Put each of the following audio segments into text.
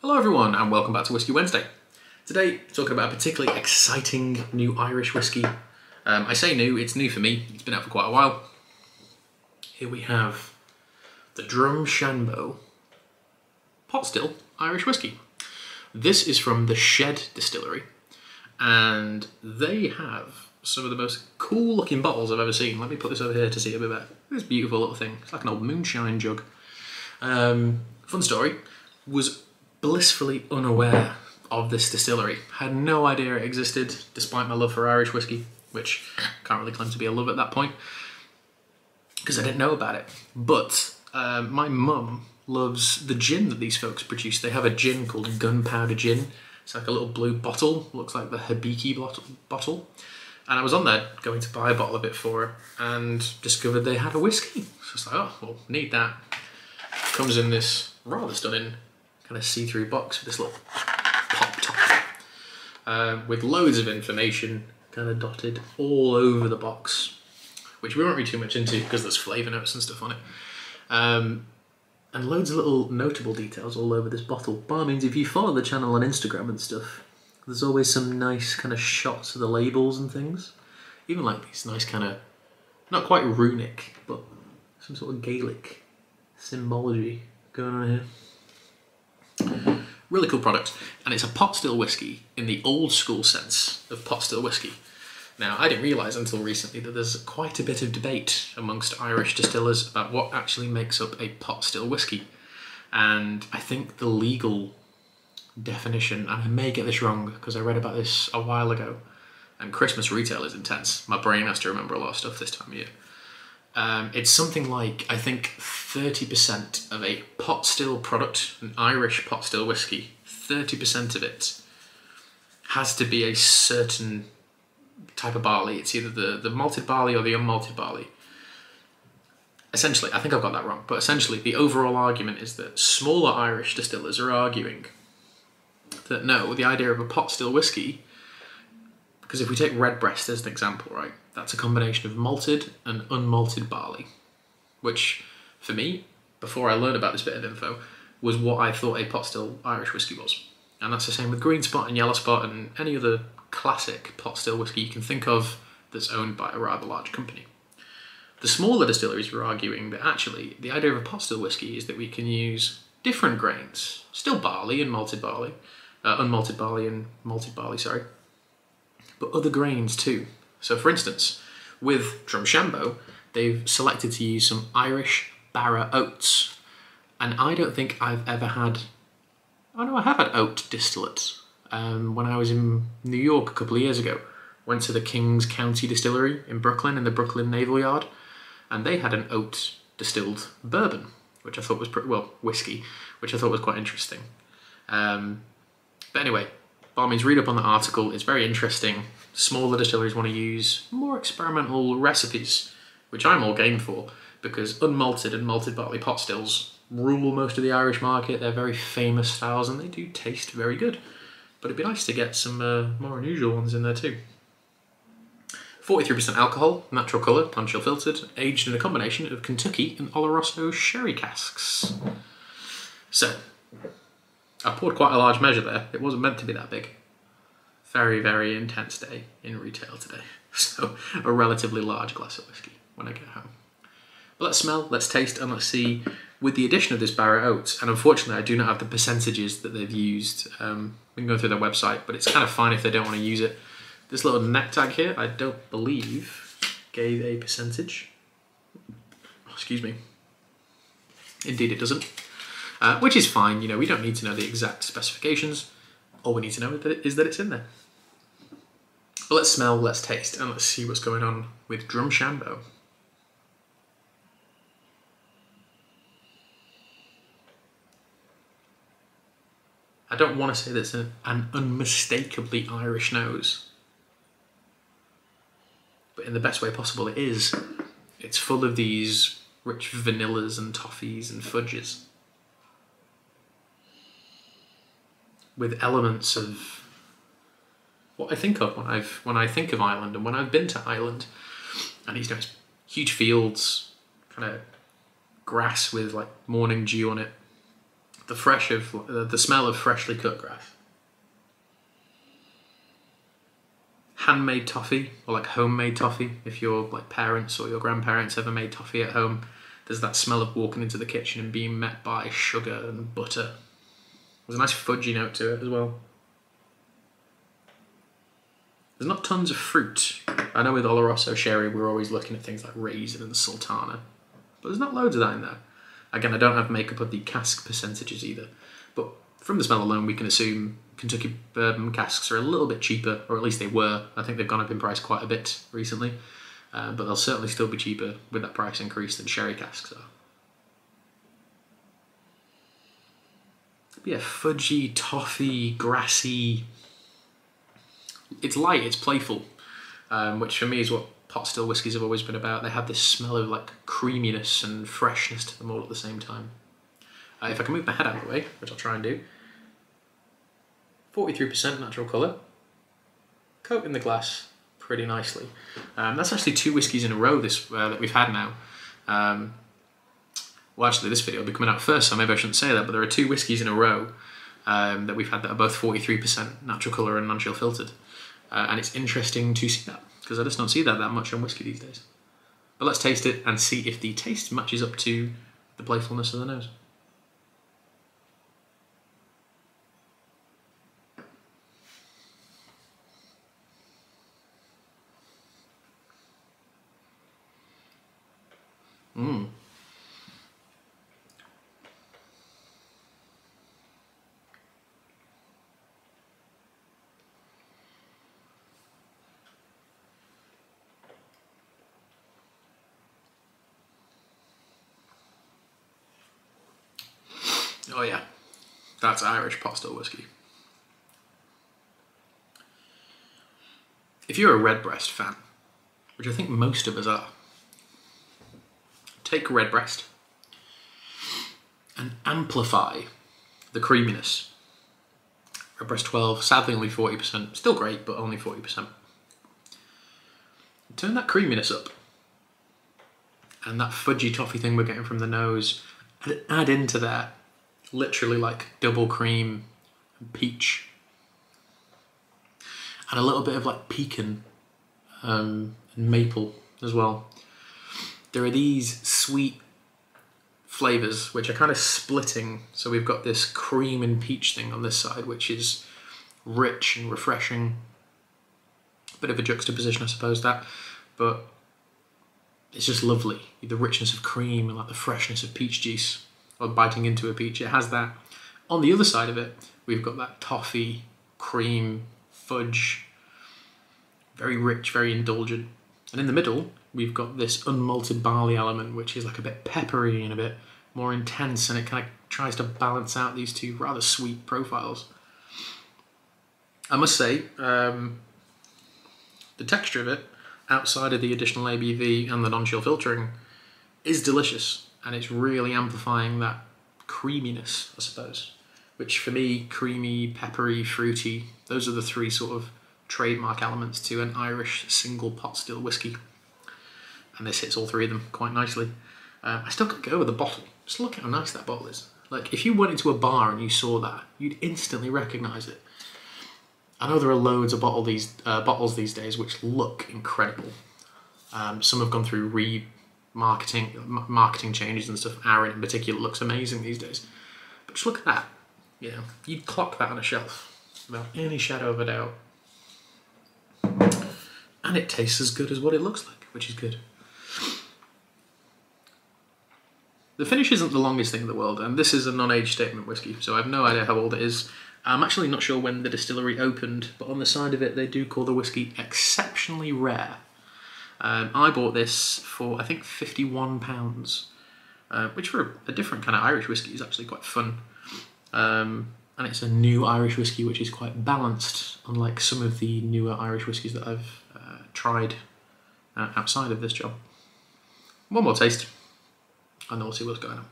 Hello everyone and welcome back to Whisky Wednesday. Today, talking about a particularly exciting new Irish whisky. I say new, it's new for me, it's been out for quite a while. Here we have the Drumshanbo pot still Irish whisky. This is from the Shed Distillery and they have some of the most cool looking bottles I've ever seen. Let me put this over here to see a bit better. This beautiful little thing, it's like an old moonshine jug. Fun story, was blissfully unaware of this distillery. Had no idea it existed, despite my love for Irish whiskey, which can't really claim to be a love at that point, because I didn't know about it. But my mum loves the gin that these folks produce. They have a gin called Gunpowder Gin. It's like a little blue bottle, looks like the Hibiki bottle. And I was on there going to buy a bottle of it for her and discovered they had a whiskey. So I was like, oh, well, need that. Comes in this rather stunning kind of see-through box with this little pop top with loads of information kind of dotted all over the box, which we won't read too much into because there's flavour notes and stuff on it, and loads of little notable details all over this bottle. By all means, if you follow the channel on Instagram and stuff, there's always some nice kind of shots of the labels and things, even like these nice kind of, not quite runic, but some sort of Gaelic symbology going on here. Really cool product, and it's a pot still whiskey in the old school sense of pot still whiskey. Now, I didn't realise until recently that there's quite a bit of debate amongst Irish distillers about what actually makes up a pot still whiskey. And I think the legal definition, and I may get this wrong because I read about this a while ago, and Christmas retail is intense. My brain has to remember a lot of stuff this time of year. It's something like, I think 30% of a pot still product, an Irish pot still whiskey, 30% of it has to be a certain type of barley. It's either the malted barley or the unmalted barley. Essentially, I think I've got that wrong, but essentially the overall argument is that smaller Irish distillers are arguing that no, the idea of a pot still whiskey, because if we take Redbreast as an example, right, that's a combination of malted and unmalted barley, which for me, before I learned about this bit of info, was what I thought a pot still Irish whiskey was. And that's the same with Green Spot and Yellow Spot and any other classic pot still whiskey you can think of that's owned by a rather large company. The smaller distilleries were arguing that actually the idea of a pot still whiskey is that we can use different grains, still barley and malted barley, unmalted barley and malted barley, sorry, but other grains too. So for instance, with Drumshanbo, they've selected to use some Irish barra oats. And I don't think I've ever had, oh no, I have had oat distillate. When I was in New York a couple of years ago, went to the Kings County Distillery in Brooklyn, in the Brooklyn Naval Yard, and they had an oat distilled bourbon, which I thought was pretty, well, whiskey, which I thought was quite interesting. But anyway, by all means, read up on the article, it's very interesting. Smaller distilleries want to use more experimental recipes, which I'm all game for, because unmalted and malted barley pot stills rule most of the Irish market. They're very famous styles and they do taste very good. But it'd be nice to get some more unusual ones in there too. 43% alcohol, natural colour, non-chill filtered, aged in a combination of Kentucky and Oloroso sherry casks. So, I poured quite a large measure there. It wasn't meant to be that big. Very, very intense day in retail today. So a relatively large glass of whiskey when I get home. But let's smell, let's taste, and let's see, with the addition of this barra oats, and unfortunately I do not have the percentages that they've used. We can go through their website, but it's kind of fine if they don't want to use it. This little neck tag here, I don't believe gave a percentage. Excuse me. Indeed it doesn't. Which is fine, you know, we don't need to know the exact specifications. All we need to know is that it's in there. But let's smell, let's taste, and let's see what's going on with Drumshanbo. I don't want to say that's an unmistakably Irish nose, but in the best way possible it is. It's full of these rich vanillas and toffees and fudges, with elements of what I think of when I think of Ireland and when I've been to Ireland. And these nice huge fields, kind of grass with like morning dew on it, the smell of freshly cut grass. Handmade toffee, or like homemade toffee, if your like parents or your grandparents ever made toffee at home, there's that smell of walking into the kitchen and being met by sugar and butter. There's a nice fudgy note to it as well. There's not tons of fruit. I know with Oloroso sherry we're always looking at things like raisin and sultana, but there's not loads of that in there. Again, I don't have makeup of the cask percentages either, but from the smell alone we can assume Kentucky bourbon casks are a little bit cheaper, or at least they were. I think they've gone up in price quite a bit recently, but they'll certainly still be cheaper with that price increase than sherry casks are. But yeah, fudgy, toffee, grassy. It's light, it's playful, which for me is what pot still whiskies have always been about. They have this smell of like creaminess and freshness to them all at the same time. If I can move my head out of the way, which I'll try and do. 43% natural colour. Coat in the glass pretty nicely. That's actually 2 whiskies in a row that we've had now. Well, actually this video will be coming out first, so maybe I shouldn't say that, but there are 2 whiskies in a row that we've had that are both 43% natural colour and non-chill filtered. And it's interesting to see that, because I just don't see that much on whiskey these days. But let's taste it and see if the taste matches up to the playfulness of the nose. Mmm. Oh yeah, that's Irish pot still whiskey. If you're a Redbreast fan, which I think most of us are, take Redbreast and amplify the creaminess. Redbreast 12, sadly only 40%, still great, but only 40%. Turn that creaminess up, and that fudgy toffee thing we're getting from the nose, add into that literally like double cream and peach, and a little bit of like pecan and maple as well. There are these sweet flavours which are kind of splitting, so we've got this cream and peach thing on this side which is rich and refreshing. Bit of a juxtaposition, I suppose, that, but it's just lovely. The richness of cream and like the freshness of peach juice, or biting into a peach, it has that. On the other side of it, we've got that toffee, cream, fudge, very rich, very indulgent. And in the middle, we've got this unmalted barley element, which is like a bit peppery and a bit more intense, and it kind of tries to balance out these 2 rather sweet profiles. I must say, the texture of it, outside of the additional ABV and the non-chill filtering, is delicious, and it's really amplifying that creaminess, I suppose, which for me, creamy, peppery, fruity, those are the 3 sort of trademark elements to an Irish single pot still whiskey, and this hits all 3 of them quite nicely. I still can't get over the bottle. Just look at how nice that bottle is. Like, if you went into a bar and you saw that, you'd instantly recognise it. I know there are loads of bottles these days which look incredible. Some have gone through marketing changes and stuff. Aaron in particular looks amazing these days. But just look at that. You know, you'd clock that on a shelf without any shadow of a doubt. And it tastes as good as what it looks like, which is good. The finish isn't the longest thing in the world, and this is a non-age statement whiskey, so I have no idea how old it is. I'm actually not sure when the distillery opened, but on the side of it they do call the whiskey exceptionally rare. I bought this for, I think, £51, which for a different kind of Irish whiskey is actually quite fun. And it's a new Irish whiskey which is quite balanced, unlike some of the newer Irish whiskies that I've tried outside of this job. One more taste, and then we'll see what's going on.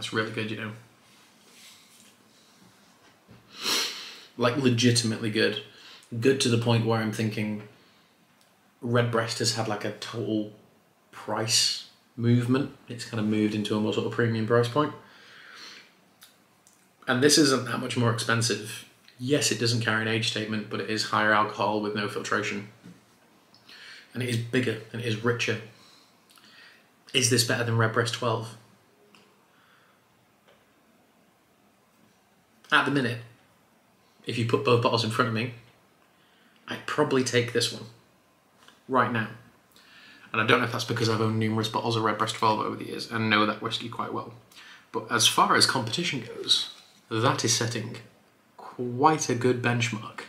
That's really good, you know. Like legitimately good. Good to the point where I'm thinking Redbreast has had like a total price movement. It's kind of moved into a more sort of premium price point. And this isn't that much more expensive. Yes, it doesn't carry an age statement, but it is higher alcohol with no filtration. And it is bigger and it is richer. Is this better than Redbreast 12? At the minute, if you put both bottles in front of me, I'd probably take this one right now. And I don't know if that's because I've owned numerous bottles of Redbreast 12 over the years and know that whiskey quite well. But as far as competition goes, that is setting quite a good benchmark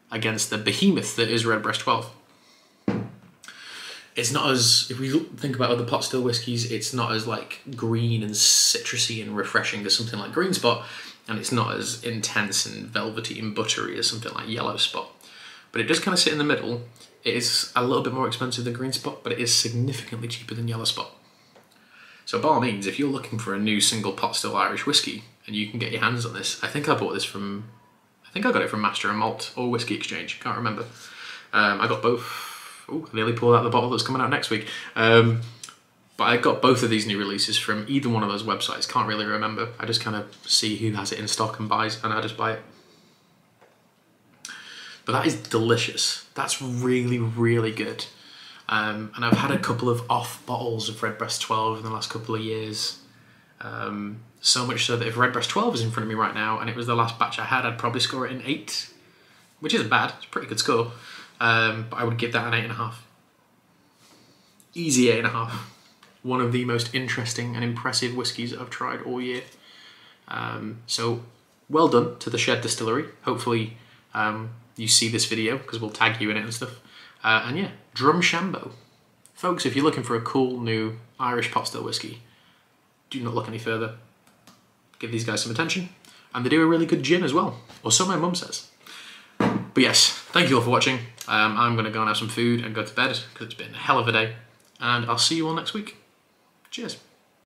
against the behemoth that is Redbreast 12. It's not as, if we think about other pot still whiskies, it's not as like green and citrusy and refreshing as something like Green Spot, and it's not as intense and velvety and buttery as something like Yellow Spot. But it does kind of sit in the middle. It is a little bit more expensive than Green Spot, but it is significantly cheaper than Yellow Spot. So by all means, if you're looking for a new single pot still Irish whiskey and you can get your hands on this, I think I bought this from, I think I got it from Master and Malt or Whiskey Exchange, can't remember. I got both. Oh, I nearly pulled out the bottle that's coming out next week. But I got both of these new releases from either one of those websites, can't really remember. I just kind of see who has it in stock and buys, and I just buy it. But that is delicious. That's really, really good. And I've had a couple of off bottles of Redbreast 12 in the last couple of years. So much so that if Redbreast 12 is in front of me right now and it was the last batch I had, I'd probably score it an 8, which isn't bad. It's a pretty good score. But I would give that an 8.5. Easy 8.5. One of the most interesting and impressive whiskies I've tried all year. So well done to the Shed Distillery. Hopefully you see this video because we'll tag you in it and stuff. And yeah, Drumshanbo. Folks, if you're looking for a cool new Irish pot still whiskey, do not look any further. Give these guys some attention. And they do a really good gin as well. Or so my mum says. But yes, thank you all for watching. I'm going to go and have some food and go to bed because it's been a hell of a day. And I'll see you all next week. Cheers.